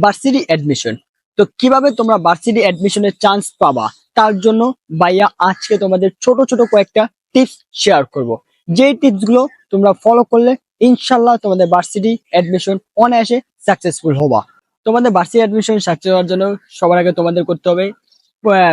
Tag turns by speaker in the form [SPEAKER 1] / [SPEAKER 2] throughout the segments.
[SPEAKER 1] Varsity admission. তো কিভাবে তোমরা ভার্সিটি অ্যাডমিশনের চান্স পাবা, তার জন্য ভাইয়া আজকে তোমাদের ছোট ছোট কয়েকটা টিপস শেয়ার করব। যে টিপস গুলো তোমরা ফলো করলে ইনশাল্লাহ তোমাদের ভার্সিটি অ্যাডমিশন অনায়াসে সাকসেসফুল হবা। তোমাদের ভার্সিটি অ্যাডমিশন সাকসেস হওয়ার জন্য সবার আগে তোমাদের করতে হবে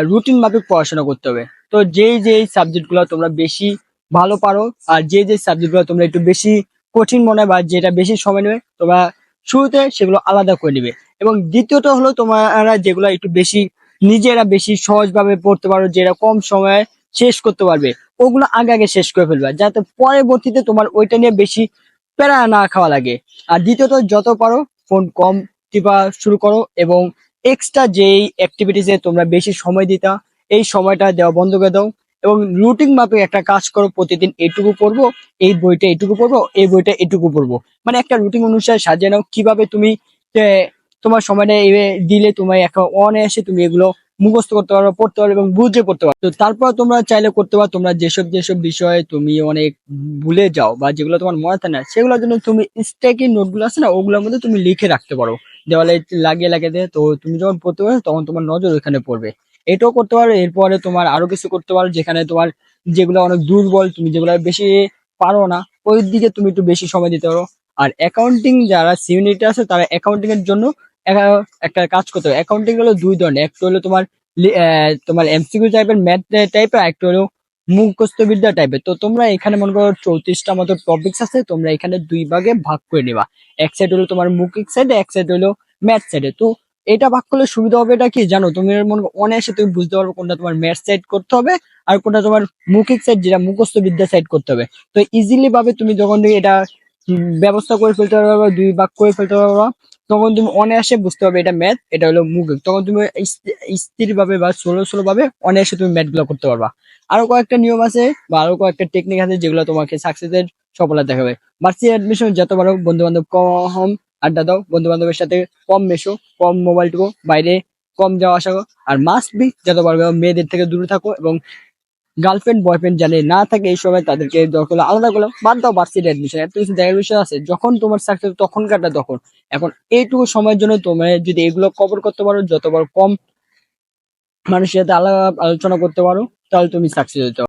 [SPEAKER 1] রুটিন মাফিক পড়াশোনা করতে হবে। তো যেই সাবজেক্ট গুলো তোমরা বেশি ভালো পারো, আর যে সাবজেক্ট গুলো তোমরা একটু বেশি কঠিন মনে হয় বা যেটা বেশি সময় নেবে, তোমরা শুরুতে সেগুলো আলাদা করে নিবে। এবং দ্বিতীয়ত হলো তোমরা যেগুলো একটু বেশি নিজেরা বেশি সহজভাবে পড়তে পারো, যেটা কম সময়ে শেষ করতে পারবে, ওগুলো আগে আগে শেষ করে ফেলবে, যাতে পরবর্তীতে তোমার ওইটা নিয়ে বেশি প্যারা না খাওয়া লাগে। আর দ্বিতীয়ত যত পারো ফোন কম টিপা শুরু করো, এবং এক্সট্রা যেই অ্যাক্টিভিটিসে তোমরা বেশি সময় দিতা, এই সময়টা দেওয়া বন্ধ করে দাও। এবং রুটিন মাপে একটা কাজ করো, প্রতিদিন এইটুকু পড়বো, এই বইটা এইটুকু পড়বো, এই বইটা এইটুকু পড়বো। মানে একটা রুটিন অনুসারে সাজিয়ে নাও কিভাবে তুমি তোমার সময়টা দিলে তোমার এখন অনায়াসে তুমি এগুলো মুখস্থ করতে পারো, পড়তে পারো এবং বুঝে পড়তে পারো। তো তারপর তোমরা চাইলে করতে পারো, তোমরা যেসব যেসব বিষয়ে তুমি অনেক ভুলে যাও বা যেগুলো তোমার মনে থাকে না, সেগুলোর জন্য তুমি স্টেকি নোটগুলো আছে না, ওগুলোর মধ্যে তুমি লিখে রাখতে পারো, দেওয়ালে লাগিয়ে লাগিয়ে দিয়ে। তো তুমি যখন পড়তে পারো তখন তোমার নজর ওইখানে পড়বে। এটাও করতে পারো। এরপরে তোমার আরো কিছু করতে পারো, যেখানে তোমার যেগুলো অনেক দুর্বল, তুমি যেগুলো বেশি পারো না, ওই দিকে তুমি একটু বেশি সময় দিতে পারো। আর অ্যাকাউন্টিং যারা সিউনিটি আছে, তারা অ্যাকাউন্টিং এর জন্য একটা কাজ করতে হবে। অ্যাকাউন্টিং হলো দুই ধরনের, একটা হলো তোমার এমসিকিউ টাইপের ম্যাথ টাইপের, একটা হলো মুখস্থ বিদ্যা টাইপের। তো তোমরা এখানে মনে করো 34টা মতো টপিকস আছে, তোমরা এখানে দুই ভাগে ভাগ করে নিবা। এক সাইড হলো তোমার মৌখিক সাইডে, এক সাইড হলো ম্যাথ সাইডে। তো এটা ভাগ করলে সুবিধা হবে, এটা কি জানো, তুমি মনে করো অনায়াসে তুমি বুঝতে পারবে কোনটা তোমার ম্যাথ সাইড করতে হবে আর কোনটা তোমার মৌখিক সাইড, যেটা মুখস্থ বিদ্যা সাইড করতে হবে। তো ইজিলি ভাবে তুমি যখন এটা ব্যবস্থা করে ফেলতে পারবা বা দুই ভাগ করে ফেলতে পারবা, তখন তুমি অনায়াসে বুঝতে পারবে এটা ম্যাথ, এটা হলো মৌখিক। তখন তুমি স্থির ভাবে বা স্লো স্লো ভাবে অনায়াসে তুমি ম্যাথ গুলো করতে পারবা। আরো কয়েকটা নিয়ম আছে বা আরো কয়েকটা টেকনিক আছে, যেগুলো তোমাকে সাকসেসের সফলতা দেখাবে। ভার্সিটি অ্যাডমিশন যত পারো বন্ধু বান্ধব কম আড্ডা দাও, বন্ধু বান্ধবের সাথে কম মেশো, কম মোবাইল টিপো, বাইরে কম যাওয়া আসা করো। আর মাস্ট বি যত পারবে মেয়েদের থেকে দূরে থাকো, এবং গার্লফ্রেন্ড বয়ফ্রেন্ড জানে না থাকে এই সময় তাদেরকে দরকার হলে আলাদা করো, বাদ দাও ভার্সিটি অ্যাডমিশন। এত কিছু দেখার বিষয় আছে, যখন তোমার সাকসেস তখন কাটা তখন। এখন এইটুকু সময়ের জন্য তুমি যদি এগুলো কভার করতে পারো, যতবার কম মানুষের সাথে আলাদা আলোচনা করতে পারো, তাহলে তুমি সাকসেস হতে পারো।